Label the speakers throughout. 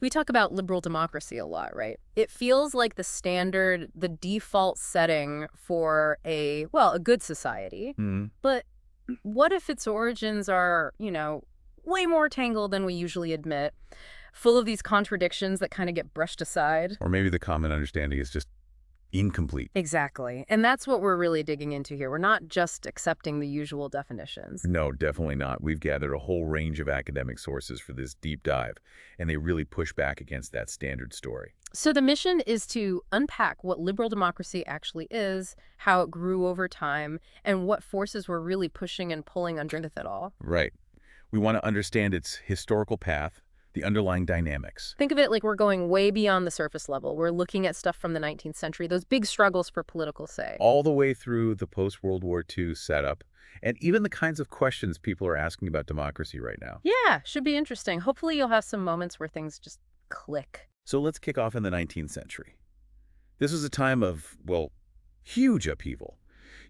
Speaker 1: We talk about liberal democracy a lot, right? It feels like the standard, the default setting for a good society.
Speaker 2: Hmm.
Speaker 1: But what if its origins are, way more tangled than we usually admit, full of these contradictions that kind of get brushed aside?
Speaker 2: Or maybe the common understanding is just incomplete.
Speaker 1: Exactly. And that's what we're really digging into here. We're not just accepting the usual definitions.
Speaker 2: No, definitely not. We've gathered a whole range of academic sources for this deep dive, and they really push back against that standard story.
Speaker 1: So the mission is to unpack what liberal democracy actually is, how it grew over time, and what forces were really pushing and pulling underneath it all.
Speaker 2: Right. We want to understand its historical path, the underlying dynamics.
Speaker 1: Think of it like we're going way beyond the surface level. We're looking at stuff from the 19th century, those big struggles for political say.
Speaker 2: All the way through the post-World War II setup, and even the kinds of questions people are asking about democracy right now.
Speaker 1: Yeah, should be interesting. Hopefully you'll have some moments where things just click.
Speaker 2: So let's kick off in the 19th century. This was a time of, well, huge upheaval.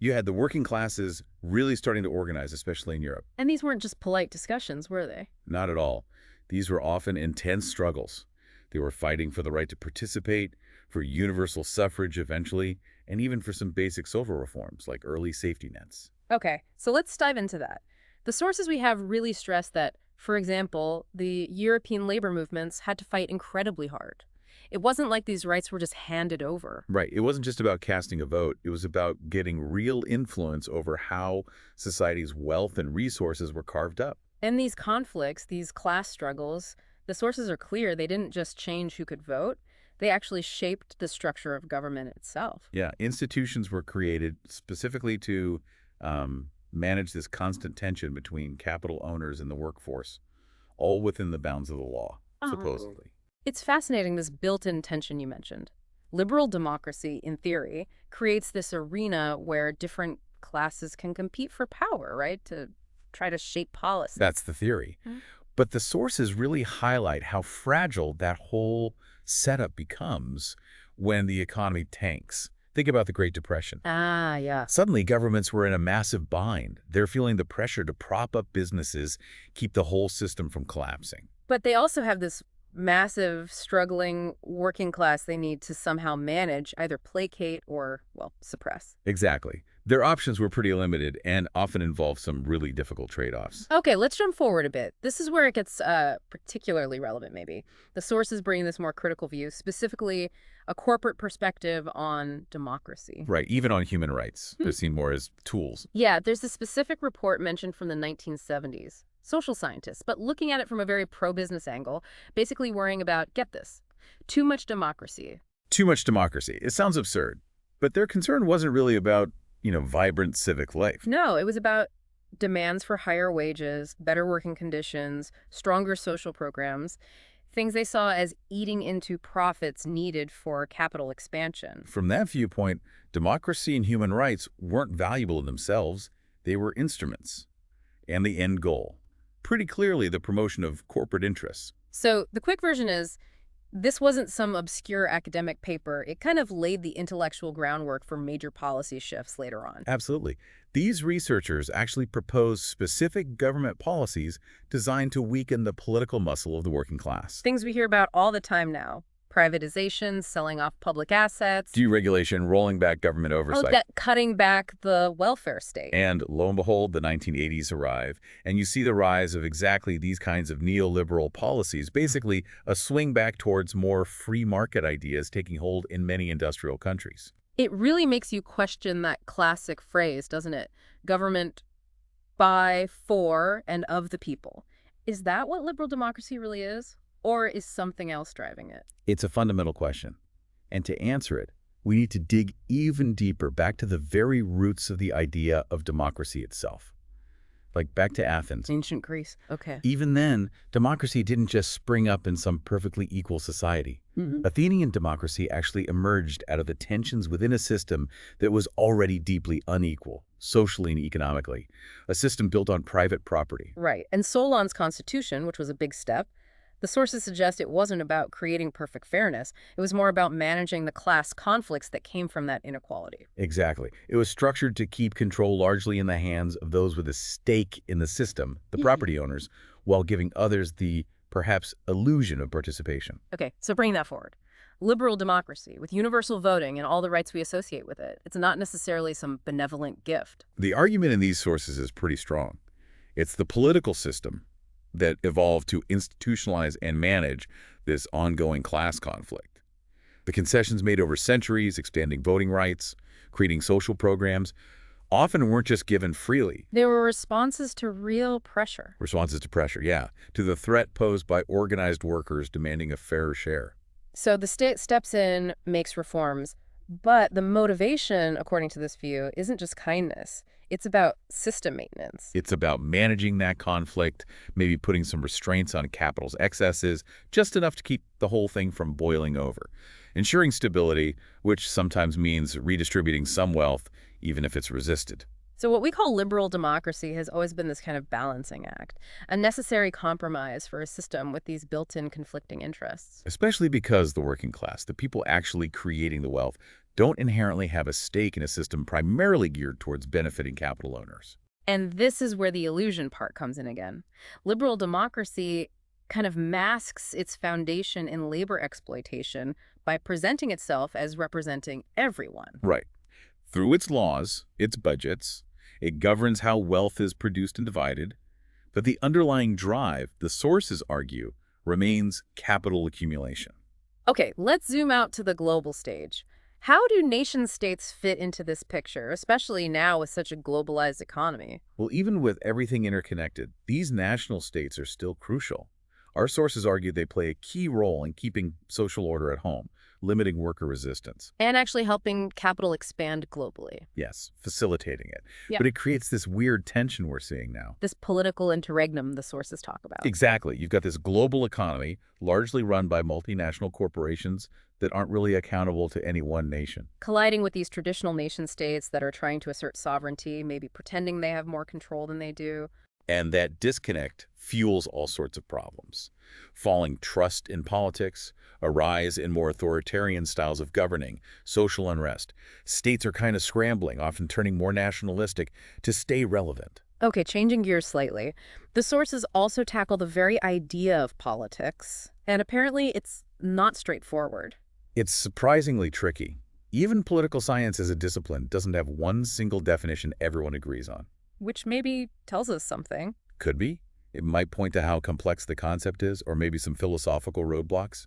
Speaker 2: You had the working classes really starting to organize, especially in Europe.
Speaker 1: And these weren't just polite discussions, were they?
Speaker 2: Not at all. These were often intense struggles. They were fighting for the right to participate, for universal suffrage eventually, and even for some basic social reforms like early safety nets.
Speaker 1: Okay, so let's dive into that. The sources we have really stress that, for example, the European labor movements had to fight incredibly hard. It wasn't like these rights were just handed over.
Speaker 2: Right. It wasn't just about casting a vote. It was about getting real influence over how society's wealth and resources were carved up.
Speaker 1: And these conflicts, these class struggles, the sources are clear. They didn't just change who could vote. They actually shaped the structure of government itself.
Speaker 2: Yeah, institutions were created specifically to manage this constant tension between capital owners and the workforce, all within the bounds of the law, supposedly.
Speaker 1: It's fascinating, this built-in tension you mentioned. Liberal democracy, in theory, creates this arena where different classes can compete for power, right? To try to shape policy.
Speaker 2: That's the theory.
Speaker 1: Mhm.
Speaker 2: But the sources really highlight how fragile that whole setup becomes when the economy tanks. Think about the Great Depression.
Speaker 1: Ah, yeah.
Speaker 2: Suddenly, governments were in a massive bind. They're feeling the pressure to prop up businesses, keep the whole system from collapsing.
Speaker 1: But they also have this massive, struggling working class they need to somehow manage, either placate or, well, suppress.
Speaker 2: Exactly. Their options were pretty limited and often involved some really difficult trade-offs.
Speaker 1: Okay, let's jump forward a bit. This is where it gets particularly relevant, maybe. The sources bring this more critical view, specifically a corporate perspective on democracy.
Speaker 2: Right, even on human rights, they're seen more as tools.
Speaker 1: Yeah, there's a specific report mentioned from the 1970s. Social scientists, but looking at it from a very pro-business angle, basically worrying about, get this, too much democracy.
Speaker 2: Too much democracy. It sounds absurd, but their concern wasn't really about, vibrant civic life.
Speaker 1: No, it was about demands for higher wages, better working conditions, stronger social programs, things they saw as eating into profits needed for capital expansion.
Speaker 2: From that viewpoint, democracy and human rights weren't valuable in themselves. They were instruments. And the end goal. Pretty clearly the promotion of corporate interests.
Speaker 1: So the quick version is, this wasn't some obscure academic paper. It kind of laid the intellectual groundwork for major policy shifts later on.
Speaker 2: Absolutely. These researchers actually proposed specific government policies designed to weaken the political muscle of the working class.
Speaker 1: Things we hear about all the time now. Privatization, selling off public assets.
Speaker 2: Deregulation, rolling back government oversight.
Speaker 1: Cutting back the welfare state.
Speaker 2: And lo and behold, the 1980s arrive, and you see the rise of exactly these kinds of neoliberal policies, basically a swing back towards more free market ideas taking hold in many industrial countries.
Speaker 1: It really makes you question that classic phrase, doesn't it? Government by, for, and of the people. Is that what liberal democracy really is? Or is something else driving it?
Speaker 2: It's a fundamental question. And to answer it, we need to dig even deeper back to the very roots of the idea of democracy itself. Like back to Athens.
Speaker 1: Ancient Greece. Okay.
Speaker 2: Even then, democracy didn't just spring up in some perfectly equal society. Athenian democracy actually emerged out of the tensions within a system that was already deeply unequal, socially and economically. A system built on private property.
Speaker 1: Right. And Solon's constitution, which was a big step, the sources suggest it wasn't about creating perfect fairness. It was more about managing the class conflicts that came from that inequality.
Speaker 2: Exactly. It was structured to keep control largely in the hands of those with a stake in the system, the property owners, while giving others the perhaps illusion of participation.
Speaker 1: Okay, so bring that forward. Liberal democracy, with universal voting and all the rights we associate with it, it's not necessarily some benevolent gift.
Speaker 2: The argument in these sources is pretty strong. It's the political system that evolved to institutionalize and manage this ongoing class conflict. The concessions made over centuries, expanding voting rights, creating social programs, often weren't just given freely.
Speaker 1: They were responses to real pressure.
Speaker 2: Responses to pressure, yeah, to the threat posed by organized workers demanding a fairer share.
Speaker 1: So the state steps in, makes reforms, but the motivation, according to this view, isn't just kindness. It's about system maintenance.
Speaker 2: It's about managing that conflict, maybe putting some restraints on capital's excesses, just enough to keep the whole thing from boiling over. Ensuring stability, which sometimes means redistributing some wealth, even if it's resisted.
Speaker 1: So what we call liberal democracy has always been this kind of balancing act, a necessary compromise for a system with these built-in conflicting interests.
Speaker 2: Especially because the working class, the people actually creating the wealth, don't inherently have a stake in a system primarily geared towards benefiting capital owners.
Speaker 1: And this is where the illusion part comes in again. Liberal democracy kind of masks its foundation in labor exploitation by presenting itself as representing everyone.
Speaker 2: Right. Through its laws, its budgets, it governs how wealth is produced and divided, but the underlying drive, the sources argue, remains capital accumulation.
Speaker 1: Okay, let's zoom out to the global stage. How do nation-states fit into this picture, especially now with such a globalized economy?
Speaker 2: Well, even with everything interconnected, these national states are still crucial. Our sources argue they play a key role in keeping social order at home, limiting worker resistance.
Speaker 1: And actually helping capital expand globally.
Speaker 2: Yes, facilitating it.
Speaker 1: Yeah.
Speaker 2: But it creates this weird tension we're seeing now.
Speaker 1: This political interregnum the sources talk about.
Speaker 2: Exactly. You've got this global economy, largely run by multinational corporations that aren't really accountable to any one nation.
Speaker 1: Colliding with these traditional nation-states that are trying to assert sovereignty, maybe pretending they have more control than they do.
Speaker 2: And that disconnect fuels all sorts of problems. Falling trust in politics, a rise in more authoritarian styles of governing, social unrest. States are kind of scrambling, often turning more nationalistic to stay relevant.
Speaker 1: Okay, changing gears slightly. The sources also tackle the very idea of politics, and apparently it's not straightforward.
Speaker 2: It's surprisingly tricky. Even political science as a discipline doesn't have one single definition everyone agrees on.
Speaker 1: Which maybe tells us something.
Speaker 2: Could be. It might point to how complex the concept is, or maybe some philosophical roadblocks.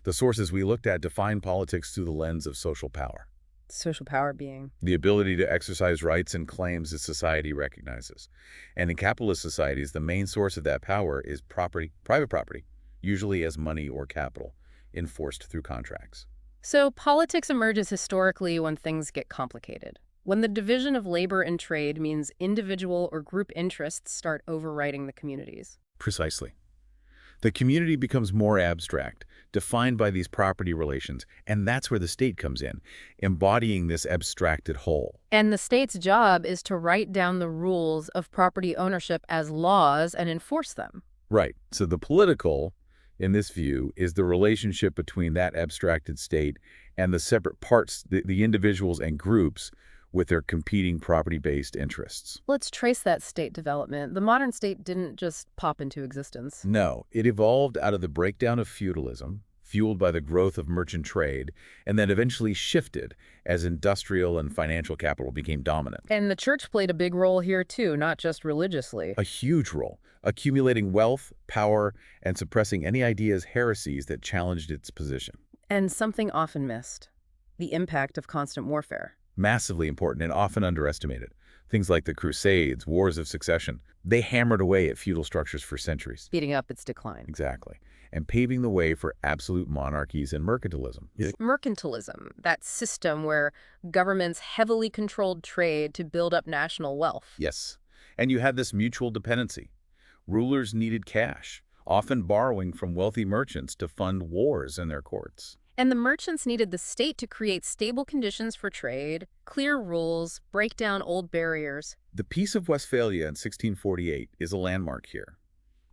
Speaker 2: The sources we looked at define politics through the lens of social power.
Speaker 1: Social power being.
Speaker 2: The ability to exercise rights and claims that society recognizes. And in capitalist societies, the main source of that power is property, private property, usually as money or capital, enforced through contracts.
Speaker 1: So politics emerges historically when things get complicated. When the division of labor and trade means individual or group interests start overriding the communities.
Speaker 2: Precisely. The community becomes more abstract, defined by these property relations, and that's where the state comes in, embodying this abstracted whole.
Speaker 1: And the state's job is to write down the rules of property ownership as laws and enforce them.
Speaker 2: Right. So the political, in this view, is the relationship between that abstracted state and the separate parts, the individuals and groups, with their competing property-based interests.
Speaker 1: Let's trace that state development. The modern state didn't just pop into existence.
Speaker 2: No, it evolved out of the breakdown of feudalism, fueled by the growth of merchant trade, and then eventually shifted as industrial and financial capital became dominant.
Speaker 1: And the church played a big role here too, not just religiously.
Speaker 2: A huge role, accumulating wealth, power, and suppressing any ideas, heresies that challenged its position.
Speaker 1: And something often missed, the impact of constant warfare.
Speaker 2: Massively important and often underestimated. Things like the Crusades, Wars of Succession, they hammered away at feudal structures for centuries.
Speaker 1: Speeding up its decline.
Speaker 2: Exactly. And paving the way for absolute monarchies and mercantilism.
Speaker 1: Mercantilism, that system where governments heavily controlled trade to build up national wealth.
Speaker 2: Yes. And you had this mutual dependency. Rulers needed cash, often borrowing from wealthy merchants to fund wars in their courts.
Speaker 1: And the merchants needed the state to create stable conditions for trade, clear rules, break down old barriers.
Speaker 2: The Peace of Westphalia in 1648 is a landmark here,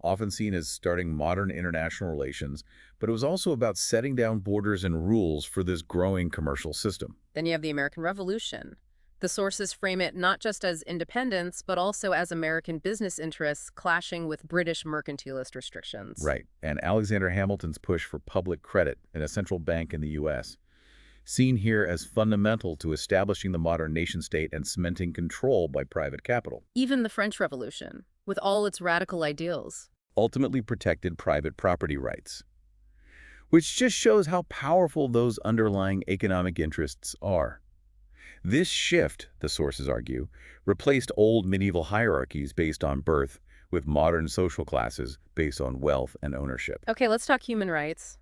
Speaker 2: often seen as starting modern international relations, but it was also about setting down borders and rules for this growing commercial system.
Speaker 1: Then you have the American Revolution, The sources frame it not just as independence, but also as American business interests clashing with British mercantilist restrictions.
Speaker 2: Right. And Alexander Hamilton's push for public credit in a central bank in the U.S., seen here as fundamental to establishing the modern nation-state and cementing control by private capital,
Speaker 1: Even the French Revolution, with all its radical ideals.
Speaker 2: ultimately protected private property rights, which just shows how powerful those underlying economic interests are. This shift, the sources argue, replaced old medieval hierarchies based on birth with modern social classes based on wealth and ownership.
Speaker 1: Okay, let's talk human rights.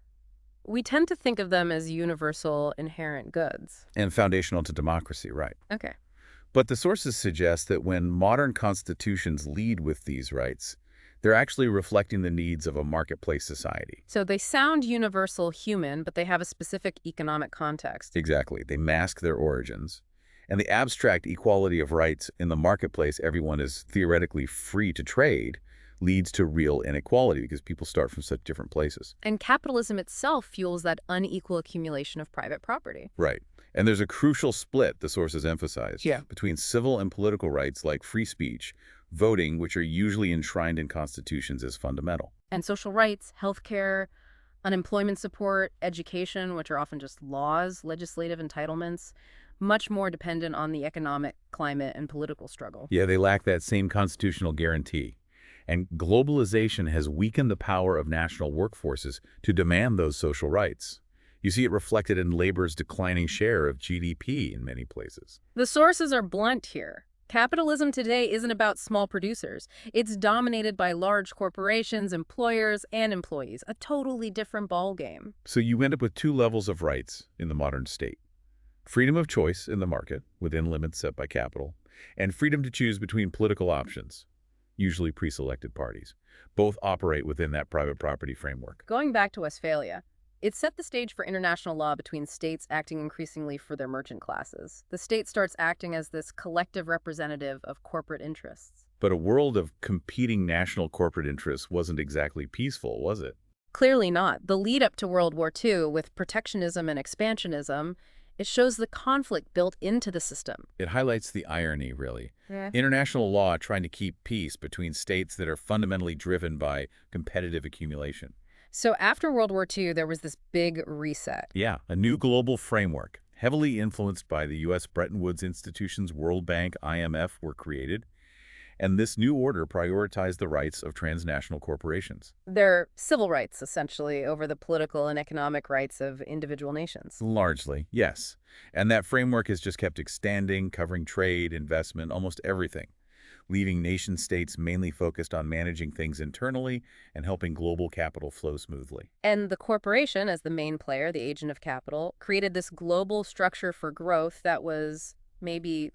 Speaker 1: We tend to think of them as universal, inherent goods.
Speaker 2: And foundational to democracy, right.
Speaker 1: Okay.
Speaker 2: But the sources suggest that when modern constitutions lead with these rights, they're actually reflecting the needs of a marketplace society.
Speaker 1: So they sound universal human, but they have a specific economic context.
Speaker 2: Exactly. They mask their origins. And the abstract equality of rights in the marketplace, everyone is theoretically free to trade, leads to real inequality because people start from such different places.
Speaker 1: And capitalism itself fuels that unequal accumulation of private property.
Speaker 2: Right. And there's a crucial split, the sources emphasize, between civil and political rights like free speech, voting, which are usually enshrined in constitutions as fundamental.
Speaker 1: And social rights, healthcare, unemployment support, education, which are often just laws, legislative entitlements, much more dependent on the economic climate and political struggle.
Speaker 2: Yeah, they lack that same constitutional guarantee. And globalization has weakened the power of national workforces to demand those social rights. You see it reflected in labor's declining share of GDP in many places.
Speaker 1: The sources are blunt here. Capitalism today isn't about small producers. It's dominated by large corporations, employers, and employees, a totally different ballgame.
Speaker 2: So you end up with two levels of rights in the modern state. Freedom of choice in the market, within limits set by capital, and freedom to choose between political options, usually pre-selected parties. Both operate within that private property framework.
Speaker 1: Going back to Westphalia, it set the stage for international law between states acting increasingly for their merchant classes. The state starts acting as this collective representative of corporate interests.
Speaker 2: But a world of competing national corporate interests wasn't exactly peaceful, was it?
Speaker 1: Clearly not. The lead up to World War II, with protectionism and expansionism, it shows the conflict built into the system.
Speaker 2: It highlights the irony, really.
Speaker 1: Yeah.
Speaker 2: International law trying to keep peace between states that are fundamentally driven by competitive accumulation.
Speaker 1: So after World War II, there was this big reset.
Speaker 2: Yeah, a new global framework, heavily influenced by the U.S. Bretton Woods institutions, World Bank, IMF, were created. And this new order prioritized the rights of transnational corporations.
Speaker 1: They're civil rights, essentially, over the political and economic rights of individual nations.
Speaker 2: Largely, yes. And that framework has just kept expanding, covering trade, investment, almost everything, leaving nation-states mainly focused on managing things internally and helping global capital flow smoothly.
Speaker 1: And the corporation, as the main player, the agent of capital, created this global structure for growth that was maybe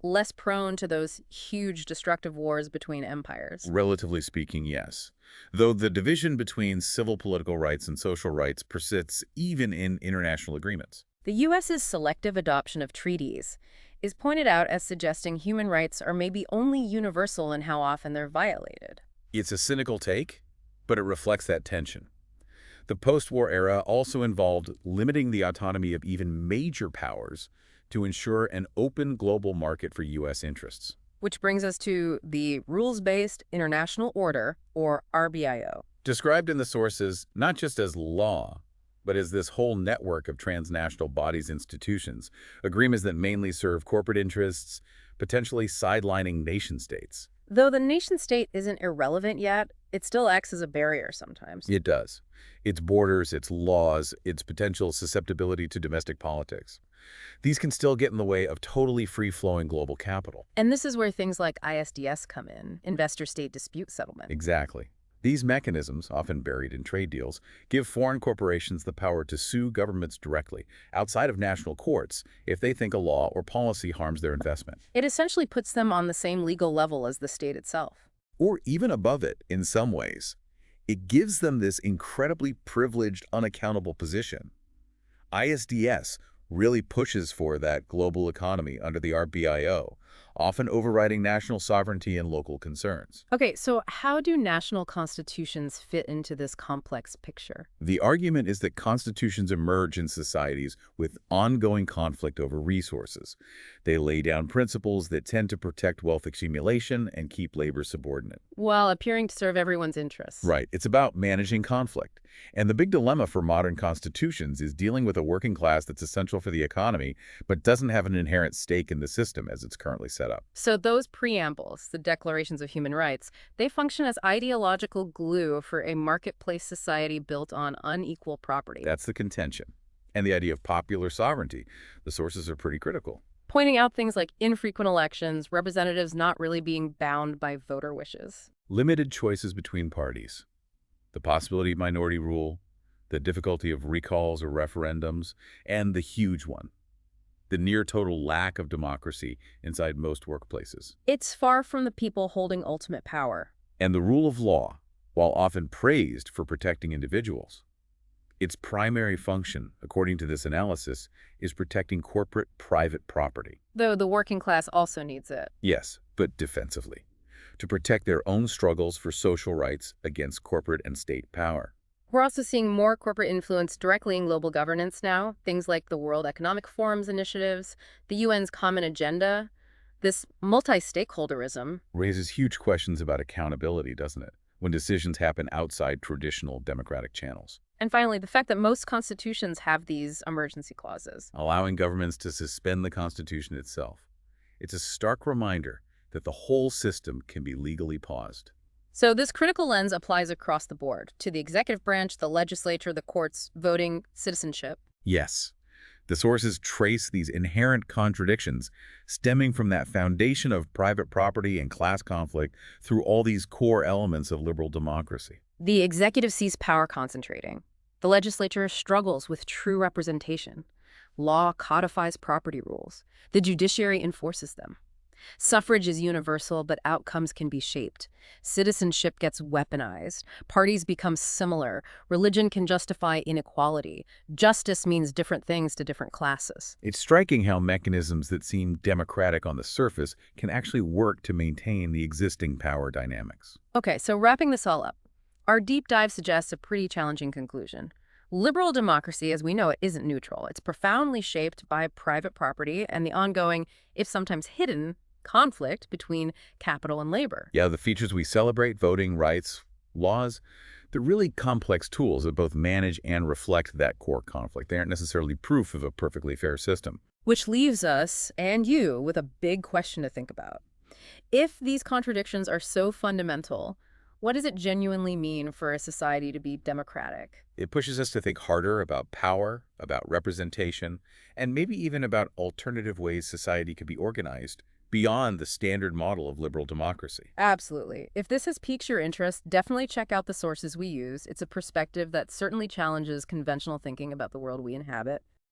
Speaker 1: less prone to those huge destructive wars between empires.
Speaker 2: Relatively speaking, yes. Though the division between civil political rights and social rights persists even in international agreements.
Speaker 1: The U.S.'s selective adoption of treaties is pointed out as suggesting human rights are maybe only universal in how often they're violated.
Speaker 2: It's a cynical take, but it reflects that tension. The post-war era also involved limiting the autonomy of even major powers to ensure an open global market for U.S. interests.
Speaker 1: Which brings us to the Rules-Based International Order, or RBIO.
Speaker 2: Described in the sources not just as law, but as this whole network of transnational bodies, institutions, agreements that mainly serve corporate interests, potentially sidelining nation-states.
Speaker 1: Though the nation-state isn't irrelevant yet, it still acts as a barrier sometimes.
Speaker 2: It does. Its borders, its laws, its potential susceptibility to domestic politics. These can still get in the way of totally free-flowing global capital.
Speaker 1: And this is where things like ISDS come in, investor-state dispute settlement.
Speaker 2: Exactly. These mechanisms, often buried in trade deals, give foreign corporations the power to sue governments directly, outside of national courts, if they think a law or policy harms their investment.
Speaker 1: It essentially puts them on the same legal level as the state itself.
Speaker 2: Or even above it, in some ways. It gives them this incredibly privileged, unaccountable position. ISDS, really pushes for that global economy under the RBIO, often overriding national sovereignty and local concerns.
Speaker 1: Okay, so how do national constitutions fit into this complex picture?
Speaker 2: The argument is that constitutions emerge in societies with ongoing conflict over resources. They lay down principles that tend to protect wealth accumulation and keep labor subordinate.
Speaker 1: While appearing to serve everyone's interests.
Speaker 2: Right, it's about managing conflict. And the big dilemma for modern constitutions is dealing with a working class that's essential for the economy, but doesn't have an inherent stake in the system as it's currently set up.
Speaker 1: So those preambles, the declarations of human rights, they function as ideological glue for a marketplace society built on unequal property.
Speaker 2: That's the contention. And the idea of popular sovereignty, the sources are pretty critical.
Speaker 1: Pointing out things like infrequent elections, representatives not really being bound by voter wishes.
Speaker 2: Limited choices between parties, the possibility of minority rule, the difficulty of recalls or referendums, and the huge one, the near total lack of democracy inside most workplaces.
Speaker 1: It's far from the people holding ultimate power.
Speaker 2: And the rule of law, while often praised for protecting individuals, its primary function, according to this analysis, is protecting corporate private property.
Speaker 1: Though the working class also needs it.
Speaker 2: Yes, but defensively, to protect their own struggles for social rights against corporate and state power.
Speaker 1: We're also seeing more corporate influence directly in global governance now, things like the World Economic Forum's initiatives, the UN's Common Agenda. This multi-stakeholderism
Speaker 2: Raises huge questions about accountability, doesn't it, when decisions happen outside traditional democratic channels,
Speaker 1: and finally, the fact that most constitutions have these emergency clauses.
Speaker 2: allowing governments to suspend the Constitution itself. It's a stark reminder that the whole system can be legally paused.
Speaker 1: So this critical lens applies across the board to the executive branch, the legislature, the courts, voting, citizenship.
Speaker 2: Yes, the sources trace these inherent contradictions stemming from that foundation of private property and class conflict through all these core elements of liberal democracy.
Speaker 1: The executive sees power concentrating. The legislature struggles with true representation. Law codifies property rules. The judiciary enforces them. Suffrage is universal, but outcomes can be shaped. Citizenship gets weaponized. Parties become similar. Religion can justify inequality. Justice means different things to different classes.
Speaker 2: It's striking how mechanisms that seem democratic on the surface can actually work to maintain the existing power dynamics.
Speaker 1: Okay, so wrapping this all up, our deep dive suggests a pretty challenging conclusion. Liberal democracy, as we know it, isn't neutral. It's profoundly shaped by private property and the ongoing, if sometimes hidden, conflict between capital and labor.
Speaker 2: Yeah, the features we celebrate, voting, rights, laws, they're really complex tools that both manage and reflect that core conflict. They aren't necessarily proof of a perfectly fair system.
Speaker 1: Which leaves us and you with a big question to think about. If these contradictions are so fundamental, what does it genuinely mean for a society to be democratic?
Speaker 2: It pushes us to think harder about power, about representation, and maybe even about alternative ways society could be organized beyond the standard model of liberal democracy.
Speaker 1: Absolutely. If this has piqued your interest, definitely check out the sources we use. It's a perspective that certainly challenges conventional thinking about the world we inhabit.